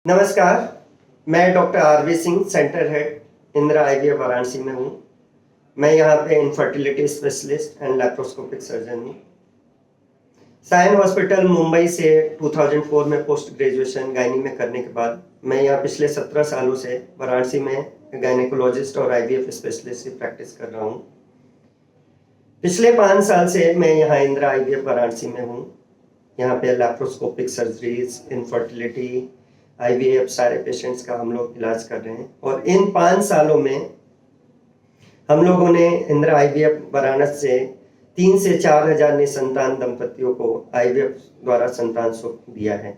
नमस्कार, मैं doctor R V Singh, centre head Indira IVF Varanasi में हूँ। मैं यहाँ पे infertility specialist and laparoscopic surgeon हूँ। सायन हॉस्पिटल मुंबई से 2004 में पोस्ट ग्रेजुएशन गायनी में करने के बाद मैं यहाँ पिछले 17 सालों से वाराणसी में गायनेकोलॉजिस्ट और आईवीएफ स्पेशलिस्ट की प्रैक्टिस कर रहा हूँ। पिछले 5 साल से मैं यहाँ इंदिरा आईवीएफ वाराणसी में हूँ। यहाँ पे लैप्रोस्कोपिक सर्जरीज, इनफर्टिलिटी, आईवीएफ सारे पेशेंट्स का हम लोग इलाज कर रहे हैं और इन 5 सालों में हम लोगों ने इंदिरा आईवीएफ वाराणसी से 3 से 4 हजार निसंतान दंपतियों को आईवीएफ द्वारा संतान सुख दिया है।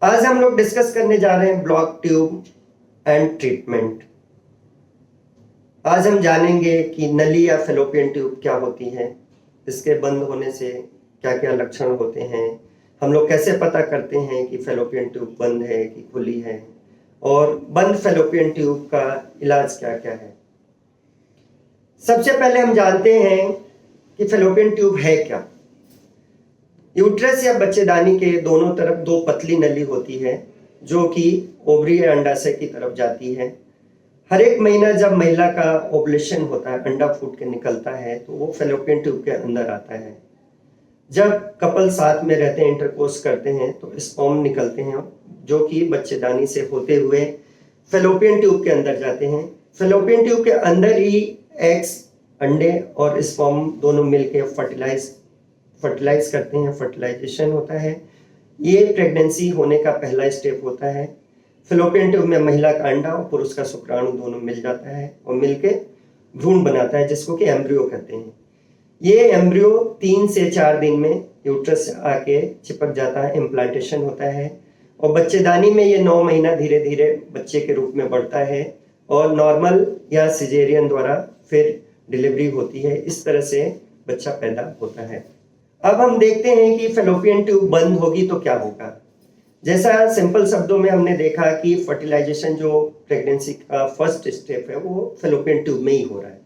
आज हम लोग डिस्कस करने जा रहे हैं ब्लॉक ट्यूब एंड ट्रीटमेंट। आज हम जानेंगे कि नली या फेलोपियन ट्यूब क्या होती है, इसके बंद होने से क्या क्या लक्षण होते हैं, हम लोग कैसे पता करते हैं कि फेलोपियन ट्यूब बंद है कि खुली है, और बंद फेलोपियन ट्यूब का इलाज क्या क्या है। सबसे पहले हम जानते हैं कि फेलोपियन ट्यूब है क्या। यूट्रस या बच्चेदानी के दोनों तरफ 2 पतली नली होती है जो कि ओवरी या अंडाशय की तरफ जाती है। हर एक महीना जब महिला का ओवुलेशन होता है, अंडा फूट के निकलता है, तो वो फेलोपियन ट्यूब के अंदर आता है। जब कपल साथ में रहते हैं, इंटरकोर्स करते हैं, तो स्पर्म निकलते हैं जो कि बच्चेदानी से होते हुए फेलोपियन ट्यूब के अंदर जाते हैं। फेलोपियन ट्यूब के अंदर ही एग्स, अंडे और स्पर्म दोनों मिलकर फर्टिलाइज करते हैं, फर्टिलाइजेशन होता है। ये प्रेगनेंसी होने का पहला स्टेप होता है। फेलोपियन ट्यूब में महिला का अंडा और पुरुष का शुक्राणु दोनों मिल जाता है और मिलके भ्रूण बनाता है जिसको कि एम्ब्रियो कहते हैं। ये एम्ब्रियो 3 से 4 दिन में यूट्रस से आके चिपक जाता है, इम्प्लांटेशन होता है और बच्चेदानी में ये 9 महीना धीरे धीरे बच्चे के रूप में बढ़ता है और नॉर्मल या सिजेरियन द्वारा फिर डिलीवरी होती है। इस तरह से बच्चा पैदा होता है। अब हम देखते हैं कि फेलोपियन ट्यूब बंद होगी तो क्या होगा। जैसा सिंपल शब्दों में हमने देखा कि फर्टिलाइजेशन जो प्रेगनेंसी का फर्स्ट स्टेप है वो फेलोपियन ट्यूब में ही हो रहा है।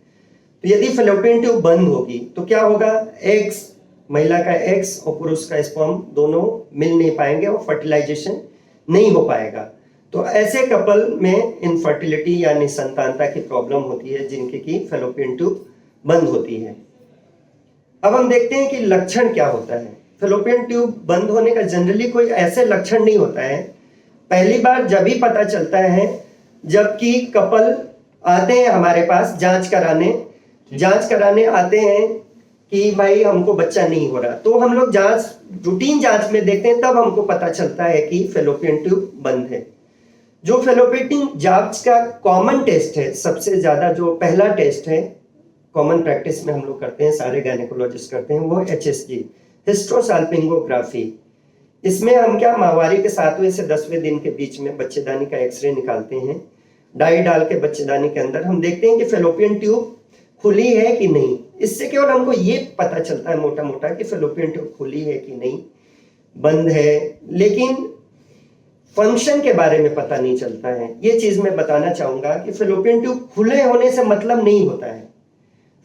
तो यदि फेलोपियन ट्यूब बंद होगी तो क्या होगा, एग्स, महिला का एग्स और पुरुष का स्पर्म दोनों मिल नहीं पाएंगे और फर्टिलाइजेशन नहीं हो पाएगा। तो ऐसे कपल में इनफर्टिलिटी या निसंतानता की प्रॉब्लम होती है जिनके की फेलोपियन ट्यूब बंद होती है। अब हम देखते हैं कि लक्षण क्या होता है। फेलोपियन ट्यूब बंद होने का जनरली कोई ऐसे लक्षण नहीं होता है। पहली बार जब ही पता चलता है जबकि कपल आते हैं हमारे पास जांच कराने आते हैं कि भाई हमको बच्चा नहीं हो रहा, तो हम लोग रूटीन जांच में देखते हैं, तब हमको पता चलता है कि फेलोपियन ट्यूब बंद है। जो फेलोपियन जांच का कॉमन टेस्ट है, सबसे ज्यादा जो पहला टेस्ट है कॉमन प्रैक्टिस में हम लोग करते हैं, सारे गायनेकोलॉजिस्ट करते हैं, वो HSG, हिस्ट्रोसाल्पिंगोग्राफी। इसमें हम क्या माहवारी के 7वें से 10वें दिन के बीच में बच्चेदानी का एक्सरे निकालते हैं। डाई डाल के बच्चेदानी के अंदर हम देखते हैं कि फेलोपियन ट्यूब खुली है कि नहीं। इससे केवल हमको ये पता चलता है मोटा मोटा कि फेलोपियन ट्यूब खुली है कि नहीं, बंद है, लेकिन फंक्शन के बारे में पता नहीं चलता है। ये चीज मैं बताना चाहूंगा कि फेलोपियन ट्यूब खुले होने से मतलब नहीं होता है।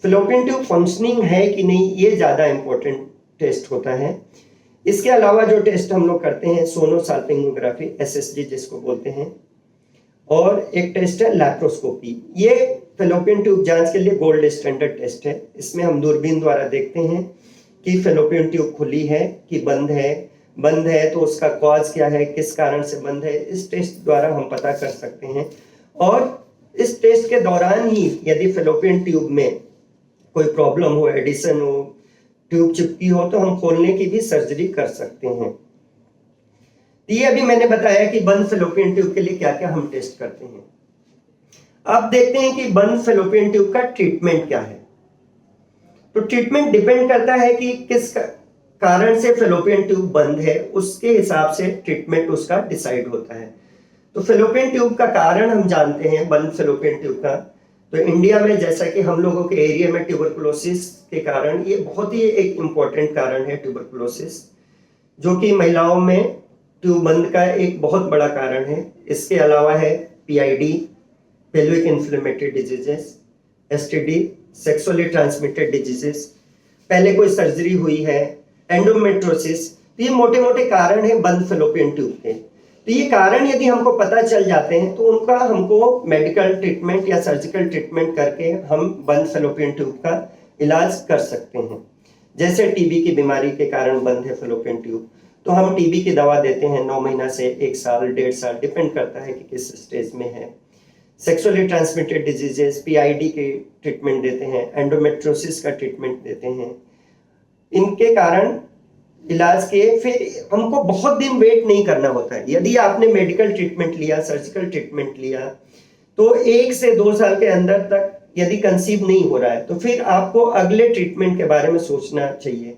फेलोपियन ट्यूब फंक्शनिंग है कि नहीं, ये ज्यादा इंपॉर्टेंट टेस्ट होता है। इसके अलावा जो टेस्ट हम लोग करते हैं सोनोसाल्पिंगोग्राफी, SSG जिसको बोलते हैं, और एक टेस्ट है लैप्रोस्कोपी। ये फेलोपियन ट्यूब जांच के लिए गोल्ड स्टैंडर्ड टेस्ट है। इसमें हम दूरबीन द्वारा देखते हैं कि फेलोपियन ट्यूब खुली है कि बंद है तो उसका कॉज क्या है, किस कारण से बंद है, इस टेस्ट द्वारा हम पता कर सकते हैं। और इस टेस्ट के दौरान ही यदि फेलोपियन ट्यूब में कोई प्रॉब्लम हो, एडिशन हो, ट्यूब चिपकी हो, तो हम खोलने की भी सर्जरी कर सकते हैं। ये अभी मैंने बताया कि बंद फेलोपियन ट्यूब के लिए क्या क्या हम टेस्ट करते हैं। अब देखते हैं कि बंद फेलोपियन ट्यूब का ट्रीटमेंट क्या है। तो ट्रीटमेंट डिपेंड करता है कि किस कारण से फेलोपियन ट्यूब बंद है, उसके हिसाब से ट्रीटमेंट उसका डिसाइड होता है। तो फेलोपियन ट्यूब का कारण हम जानते हैं, बंद फेलोपियन ट्यूब का। तो इंडिया में जैसा कि हम लोगों के एरिया में ट्यूबरकुलोसिस के कारण, ये बहुत ही एक इम्पोर्टेंट कारण है ट्यूबरकुलोसिस, जो कि महिलाओं में ट्यूब बंद का एक बहुत बड़ा कारण है। इसके अलावा है PID, pelvic inflammatory diseases, STD, sexually transmitted diseases, पहले कोई सर्जरी हुई है, एंडोमेट्रोसिस, तो ये मोटे मोटे कारण है बंद फेलोपियन ट्यूब के। तो ये कारण यदि हमको पता चल जाते हैं तो उनका हमको मेडिकल ट्रीटमेंट या सर्जिकल ट्रीटमेंट करके हम बंद फैलोपियन ट्यूब का इलाज कर सकते हैं। जैसे टीबी की बीमारी के कारण बंद है फैलोपियन ट्यूब, तो हम टीबी की दवा देते हैं 9 महीना से 1 साल 1.5 साल, डिपेंड करता है कि किस स्टेज में है। सेक्सुअली ट्रांसमिटेड डिजीजेस पीआईडी की ट्रीटमेंट देते हैं, एंडोमेट्रोसिस का ट्रीटमेंट देते हैं। इनके कारण इलाज के फिर हमको बहुत दिन वेट नहीं करना होता है। यदि आपने मेडिकल ट्रीटमेंट लिया, सर्जिकल ट्रीटमेंट लिया, तो 1 से 2 साल के अंदर तक यदि कंसीव नहीं हो रहा है तो फिर आपको अगले ट्रीटमेंट के बारे में सोचना चाहिए।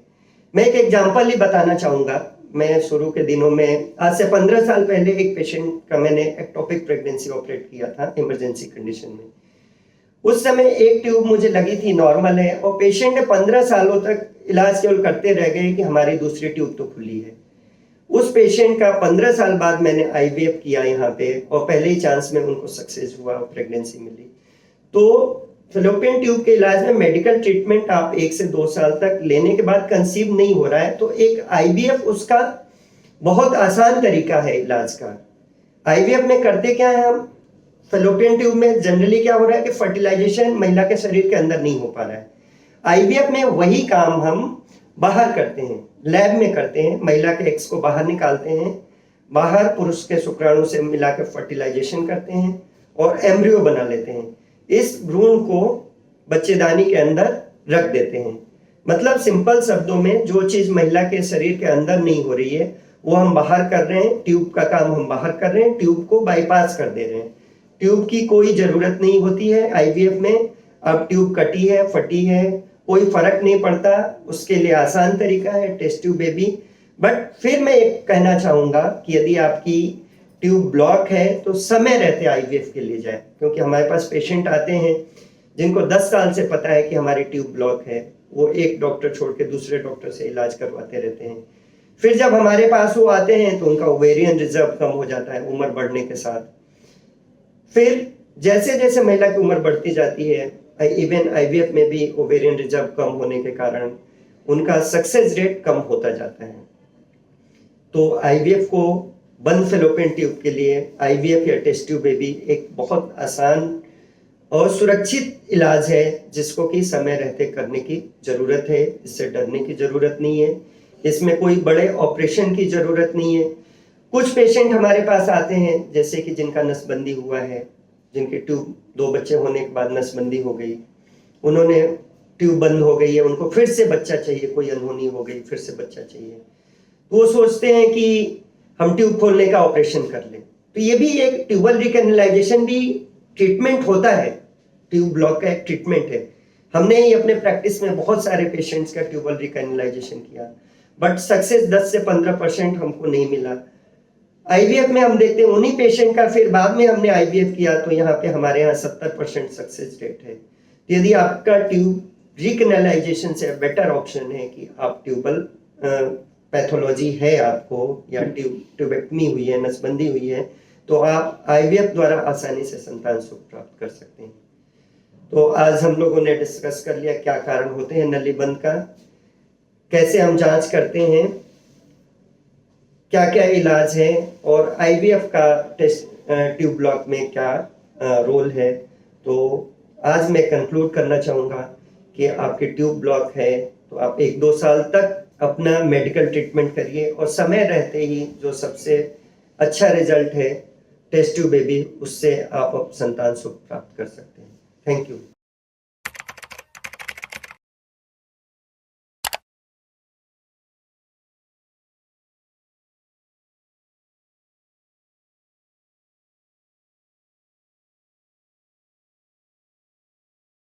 मैं एक एग्जांपल ही बताना चाहूँगा। मैं शुरू के दिनों में आज से 15 साल पहले एक पेशेंट का मैंने एक्टोपिक प्रेगनेंसी ऑपरेट किया था इमरजेंसी कंडीशन में। उस समय एक ट्यूब मुझे लगी थी नॉर्मल है, और पेशेंट ने 15 सालों तक इलाज केवल करते रह गए कि हमारी दूसरी ट्यूब तो खुली है। उस पेशेंट का 15 साल बाद मैंने आईवीएफ किया यहाँ पे, और पहले ही चांस में उनको सक्सेस हुआ और प्रेगनेंसी मिली। तो फैलोपियन ट्यूब के इलाज में मेडिकल ट्रीटमेंट आप 1 से 2 साल तक लेने के बाद कंसीव नहीं हो रहा है तो एक आईवीएफ उसका बहुत आसान तरीका है इलाज का। आईवीएफ में करते क्या है हम, फैलोपियन ट्यूब में जनरली क्या हो रहा है कि फर्टिलाइजेशन महिला के शरीर के अंदर नहीं हो पा रहा है। आईवीएफ में वही काम हम बाहर करते हैं, लैब में करते हैं। महिला के एग्स को बाहर निकालते हैं, बाहर पुरुष के शुक्राणु से मिलाकर फर्टिलाइजेशन करते हैं और एम्ब्रियो बना लेते हैं। इस भ्रूण को बच्चेदानी के अंदर रख देते हैं। मतलब सिंपल शब्दों में जो चीज महिला के शरीर के अंदर नहीं हो रही है वो हम बाहर कर रहे हैं। ट्यूब का काम हम बाहर कर रहे हैं, ट्यूब को बाईपास कर दे रहे हैं। ट्यूब की कोई जरूरत नहीं होती है आईवीएफ में। अब ट्यूब कटी है, फटी है, कोई फर्क नहीं पड़ता, उसके लिए आसान तरीका है टेस्ट ट्यूब बेबी। बट फिर मैं एक कहना चाहूंगा कि यदि आपकी ट्यूब ब्लॉक है तो समय रहते आईवीएफ के लिए जाए, क्योंकि हमारे पास पेशेंट आते हैं जिनको 10 साल से पता है कि हमारी ट्यूब ब्लॉक है, वो एक डॉक्टर छोड़ के दूसरे डॉक्टर से इलाज करवाते रहते हैं। फिर जब हमारे पास वो आते हैं तो उनका ओवेरियन रिजर्व कम हो जाता है उम्र बढ़ने के साथ। फिर जैसे जैसे महिला की उम्र बढ़ती जाती है, इवन आईवीएफ में भी ओवेरियन रिजर्व कम होने के कारण उनका सक्सेस रेट कम होता जाता है। तो आईवीएफ को बंद फैलोपियन ट्यूब के लिए आईवीएफ या टेस्ट ट्यूब बेबी एक बहुत आसान और सुरक्षित इलाज है जिसको कि समय रहते करने की जरूरत है। इससे डरने की जरूरत नहीं है, इसमें कोई बड़े ऑपरेशन की जरूरत नहीं है। कुछ पेशेंट हमारे पास आते हैं जैसे कि जिनका नसबंदी हुआ है, जिनके ट्यूब 2 बच्चे होने के बाद नसबंदी हो गई, उन्होंने ट्यूब बंद हो गई है, उनको फिर से बच्चा चाहिए, कोई अनहोनी हो गई फिर से बच्चा चाहिए, तो वो सोचते हैं कि हम ट्यूब खोलने का ऑपरेशन कर लें। तो ये भी एक ट्यूबल रिकैनालाइजेशन भी ट्रीटमेंट होता है, ट्यूब ब्लॉक का एक ट्रीटमेंट है। हमने ही अपने प्रैक्टिस में बहुत सारे पेशेंट्स का ट्यूबल रिकैनालाइजेशन किया, बट सक्सेस 10 से 15% हमको नहीं मिला। आईवीएफ में हम देखते हैं उन्हीं पेशेंट का फिर बाद में हमने आईवीएफ किया तो यहाँ पे हमारे यहाँ 70% सक्सेस रेट है। तो यदि आपका ट्यूब रिकैनालाइजेशन से बेटर ऑप्शन है कि आप ट्यूबल पैथोलॉजी है आपको या ट्यूबेक्टमी हुई है, नसबंदी हुई है, तो आप आईवीएफ द्वारा आसानी से संतान सुख प्राप्त कर सकते हैं। तो आज हम लोगों ने डिस्कस कर लिया क्या कारण होते हैं नली बंद का, कैसे हम जांच करते हैं, क्या क्या इलाज है, और आईवीएफ का टेस्ट ट्यूब ब्लॉक में क्या रोल है। तो आज मैं कंक्लूड करना चाहूँगा कि आपकी ट्यूब ब्लॉक है तो आप 1-2 साल तक अपना मेडिकल ट्रीटमेंट करिए, और समय रहते ही जो सबसे अच्छा रिजल्ट है टेस्ट ट्यूब बेबी, उससे आप संतान सुख प्राप्त कर सकते हैं। Thank you.